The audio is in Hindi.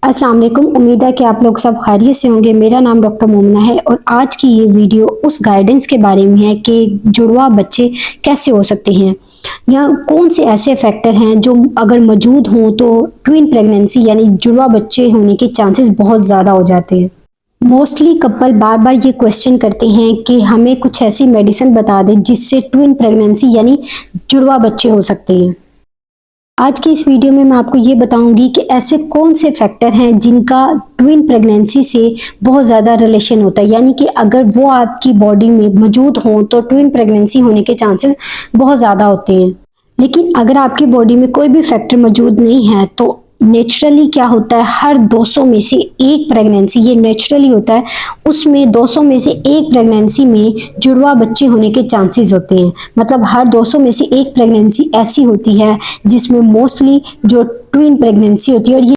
अस्सलाम वालेकुम। उम्मीद है कि आप लोग सब खैरियत से होंगे। मेरा नाम डॉक्टर मोमना है और आज की ये वीडियो उस गाइडेंस के बारे में है कि जुड़वा बच्चे कैसे हो सकते हैं या कौन से ऐसे फैक्टर हैं जो अगर मौजूद हों तो ट्विन प्रेगनेंसी यानी जुड़वा बच्चे होने के चांसेस बहुत ज़्यादा हो जाते हैं। मोस्टली कपल बार बार ये क्वेश्चन करते हैं कि हमें कुछ ऐसी मेडिसिन बता दें जिससे ट्विन प्रेगनेंसी यानी जुड़वा बच्चे हो सकते हैं। आज की इस वीडियो में मैं आपको ये बताऊंगी कि ऐसे कौन से फैक्टर हैं जिनका ट्विन प्रेगनेंसी से बहुत ज़्यादा रिलेशन होता है, यानी कि अगर वो आपकी बॉडी में मौजूद हों तो ट्विन प्रेगनेंसी होने के चांसेस बहुत ज़्यादा होते हैं। लेकिन अगर आपकी बॉडी में कोई भी फैक्टर मौजूद नहीं है तो नेचुरली क्या होता है, हर 200 में से एक प्रेगनेंसी, ये नेचुरली होता है, उसमें 200 में से एक प्रेगनेंसी में जुड़वा बच्चे होने के चांसेस होते हैं। मतलब हर 200 में से एक प्रेगनेंसी ऐसी होती है जिसमें मोस्टली जो ट्विन प्रेगनेंसी होती है और ये